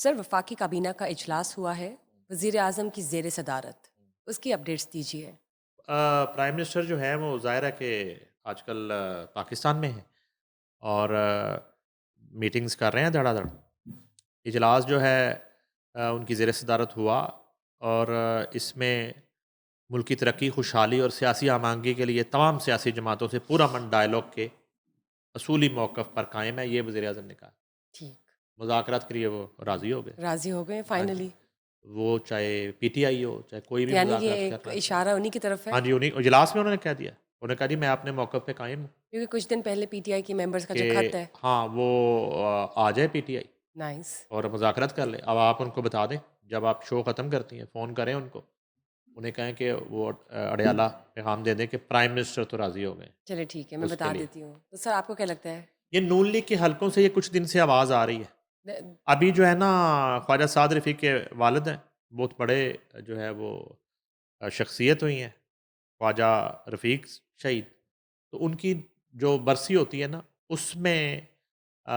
سر وفاقی کابینہ کا اجلاس ہوا ہے وزیر اعظم کی زیر صدارت، اس کی اپڈیٹس دیجیے۔ پرائم منسٹر جو ہے وہ ظاہر ہے کہ آج کل پاکستان میں ہیں اور میٹنگز کر رہے ہیں دھڑا دھڑ۔ اجلاس جو ہے ان کی زیر صدارت ہوا اور اس میں ملک کی ترقی، خوشحالی اور سیاسی ہمآہنگی کے لیے تمام سیاسی جماعتوں سے پورا من ڈائلاگ کے اصولی موقف پر قائم ہے، یہ وزیر اعظم نے کہا۔ ٹھیک، مذاکرات کے لیے وہ راضی ہو گئے۔ راضی ہو گئے ہاں جی، فائنلی؟ وہ چاہے پی ٹی آئی ہو، چاہے کوئی بھی یعنی یہ مذاکرات ایک کرنا چاہے۔ اشارہ انہی کی طرف ہے، ہاں جی، انہیں اجلاس میں انہوں نے کہہ دیا، انہوں نے کہا جی میں اپنے موقف پہ قائم ہوں کیونکہ کچھ دن پہلے پی ٹی آئی کی ممبرس کا جو کہ خط ہے۔ ہاں وہ آ جائے پی ٹی آئی نائس، اور مذاکرات کر لیں۔ اب آپ ان کو بتا دیں جب آپ شو ختم کرتی ہیں، فون کریں ان کو، انہیں کہیں کہ وہ اڈیالہ پیغام دے دیں کہ پرائم منسٹر تو راضی ہو گئے چلے ٹھیک ہے، میں اس کے بتا لیے۔ دیتی ہوں۔ تو سر آپ کو کیا لگتا ہے؟ یہ نون لیگ کے حلقوں سے یہ کچھ دن سے آواز آ رہی ہے۔ ابھی جو ہے نا خواجہ سعد رفیق کے والد ہیں، بہت بڑے جو ہے وہ شخصیت ہوئی ہیں، خواجہ رفیق شہید، تو ان کی جو برسی ہوتی ہے نا اس میں آ،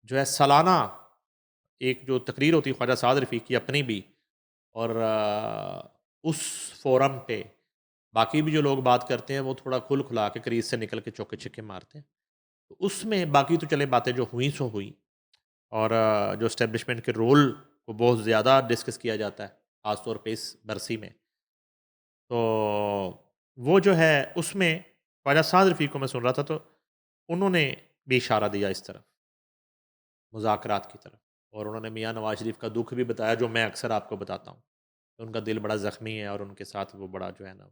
جو ہے سالانہ ایک جو تقریر ہوتی ہے خواجہ سعد رفیق کی اپنی بھی، اور اس فورم پہ باقی بھی جو لوگ بات کرتے ہیں وہ تھوڑا کھل کھلا کے کریز سے نکل کے چوکے چھکے مارتے ہیں، تو اس میں باقی تو چلے باتیں جو ہوئیں سو ہوئی، اور جو اسٹیبلشمنٹ کے رول کو بہت زیادہ ڈسکس کیا جاتا ہے خاص طور پہ اس برسی میں، تو وہ جو ہے اس میں خواجہ سعد رفیق کو میں سن رہا تھا تو انہوں نے بھی اشارہ دیا اس طرف، مذاکرات کی طرف، اور انہوں نے میاں نواز شریف کا دکھ بھی بتایا جو میں اکثر آپ کو بتاتا ہوں، ان کا دل بڑا زخمی ہے اور ان کے ساتھ وہ بڑا جو ہے نا،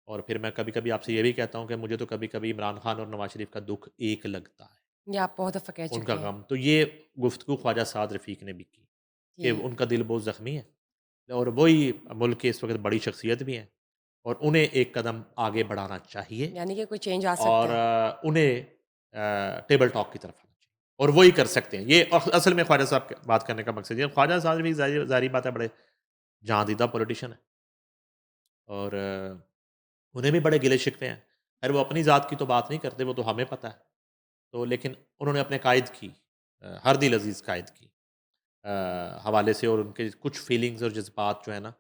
اور پھر میں کبھی کبھی آپ سے یہ بھی کہتا ہوں کہ مجھے تو کبھی کبھی عمران خان اور نواز شریف کا دکھ ایک لگتا ہے، یہ آپ بہت دفعہ کہہ ان کا چکے ہیں۔ غم، تو یہ گفتگو خواجہ سعد رفیق نے بھی کی کہ ٹھیک، ان کا دل بہت زخمی ہے اور وہی ملک کے اس وقت بڑی شخصیت بھی ہیں اور انہیں ایک قدم آگے بڑھانا چاہیے یعنی کہ کوئی چینج آ اور سکتا ہے۔ انہیں ٹیبل ٹاک کی طرف آنا چاہیے اور وہی کر سکتے ہیں، یہ اصل میں خواجہ صاحب کے بات کرنے کا مقصد یہ، خواجہ صاحب بھی ظاہری بات ہے بڑے جہاں دیدہ پولیٹیشین ہے اور انہیں بھی بڑے گلے شکوے ہیں، خیر وہ اپنی ذات کی تو بات نہیں کرتے، وہ تو ہمیں پتہ ہے، تو لیکن انہوں نے اپنے قائد کی ہر دل عزیز قائد کی حوالے سے اور ان کے کچھ فیلنگز اور جذبات جو ہے نا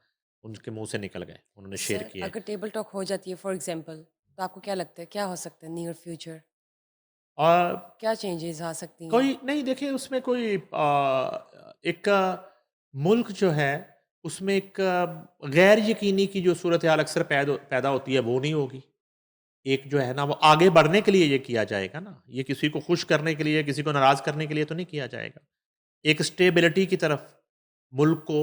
ان کے منہ سے نکل گئے، انہوں نے شیئر سر کیے۔ اگر ٹیبل ٹاک ہو جاتی ہے فار ایگزامپل، تو آپ کو کیا لگتا ہے کیا ہو سکتا ہے نیئر فیوچر؟ اور کیا چینجز آ سکتی ہیں؟ کوئی نہیں، دیکھیں اس میں کوئی ایک ملک جو ہے اس میں ایک غیر یقینی کی جو صورتحال اکثر پیدا ہوتی ہے وہ نہیں ہوگی، ایک جو ہے نا وہ آگے بڑھنے کے لیے یہ کیا جائے گا نا، یہ کسی کو خوش کرنے کے لیے کسی کو ناراض کرنے کے لیے تو نہیں کیا جائے گا، ایک اسٹیبلٹی کی طرف ملک کو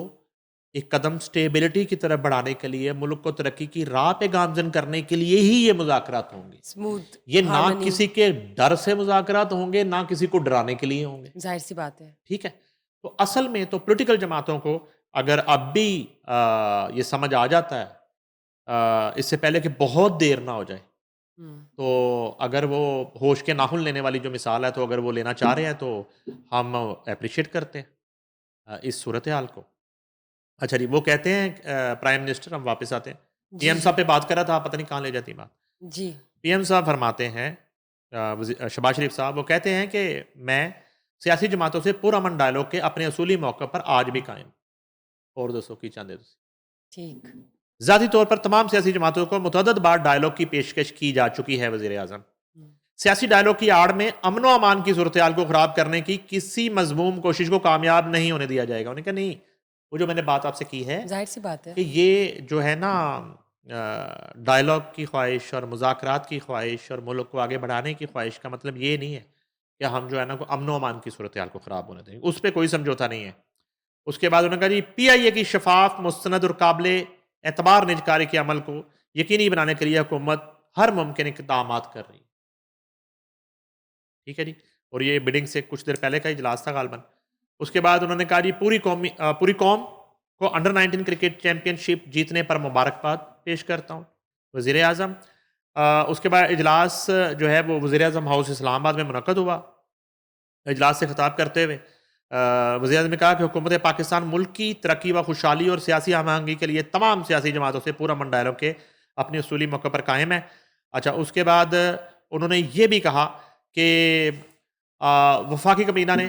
ایک قدم اسٹیبلٹی کی طرف بڑھانے کے لیے، ملک کو ترقی کی راہ پہ گامزن کرنے کے لیے ہی یہ مذاکرات ہوں گے، اسموتھ یہ نہ ہارمنی، کسی کے ڈر سے مذاکرات ہوں گے نہ کسی کو ڈرانے کے لیے ہوں گے، ظاہر سی بات ہے۔ ٹھیک ہے؟ تو اصل میں تو پولیٹیکل جماعتوں کو اگر اب بھی یہ سمجھ آ جاتا ہے اس سے پہلے کہ بہت دیر نہ ہو جائے، ہوں، تو اگر وہ ہوش کے ناخن لینے والی جو مثال ہے تو اگر وہ لینا چاہ رہے ہیں تو ہم اپریشیٹ کرتے ہیں اس صورتحال کو۔ اچھا جی، وہ کہتے ہیں پرائم منسٹر، ہم واپس آتے ہیں، پی جی ایم جی صاحب پہ بات کر رہا تھا، پتہ نہیں کہاں لے جاتی بات۔ جی، پی ایم صاحب فرماتے ہیں شہباز شریف صاحب، وہ کہتے ہیں کہ میں سیاسی جماعتوں سے پرامن ڈائلاگ کے اپنے اصولی موقع پر آج بھی قائم ہوں۔ اور دوستوں کی چاندے دوسری ٹھیک، ذاتی طور پر تمام سیاسی جماعتوں کو متعدد بار ڈائلاگ کی پیشکش کی جا چکی ہے، وزیر اعظم ہوں، سیاسی ڈائلاگ کی آڑ میں امن و امان کی صورتحال کو خراب کرنے کی کسی مذموم کوشش کو کامیاب نہیں ہونے دیا جائے گا۔ انہوں نے کہا نہیں، وہ جو میں نے بات آپ سے کی ہے ظاہر سی بات ہے۔ کہ یہ جو ہے نا ڈائلاگ کی خواہش اور مذاکرات کی خواہش اور ملک کو آگے بڑھانے کی خواہش کا مطلب یہ نہیں ہے کہ ہم جو ہے نا امن و امان کی صورتحال کو خراب ہونے دیں گے، اس پہ کوئی سمجھوتا نہیں ہے۔ اس کے بعد انہوں نے کہا جی پی آئی اے کی شفاف، مستند اور قابل اعتبار نجکاری کے عمل کو یقینی بنانے کے لیے حکومت ہر ممکن اقدامات کر رہی ہے، ٹھیک ہے جی، اور یہ بڈنگ سے کچھ دیر پہلے کا اجلاس تھا غالباً۔ اس کے بعد انہوں نے کہا جی پوری قوم کو انڈر 19 کرکٹ چیمپئن شپ جیتنے پر مبارکباد پیش کرتا ہوں، وزیر اعظم۔ اس کے بعد اجلاس جو ہے وہ وزیر اعظم ہاؤس اسلام آباد میں منعقد ہوا۔ اجلاس سے خطاب کرتے ہوئے وزیر اعظم نے کہا کہ حکومت پاکستان ملک کی ترقی و خوشحالی اور سیاسی ہم آہنگی کے لیے تمام سیاسی جماعتوں سے پورامن ڈائلاگ کے اپنے اصولی موقع پر قائم ہے۔ اچھا، اس کے بعد انہوں نے یہ بھی کہا کہ وفاقی کابینہ نے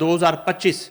2025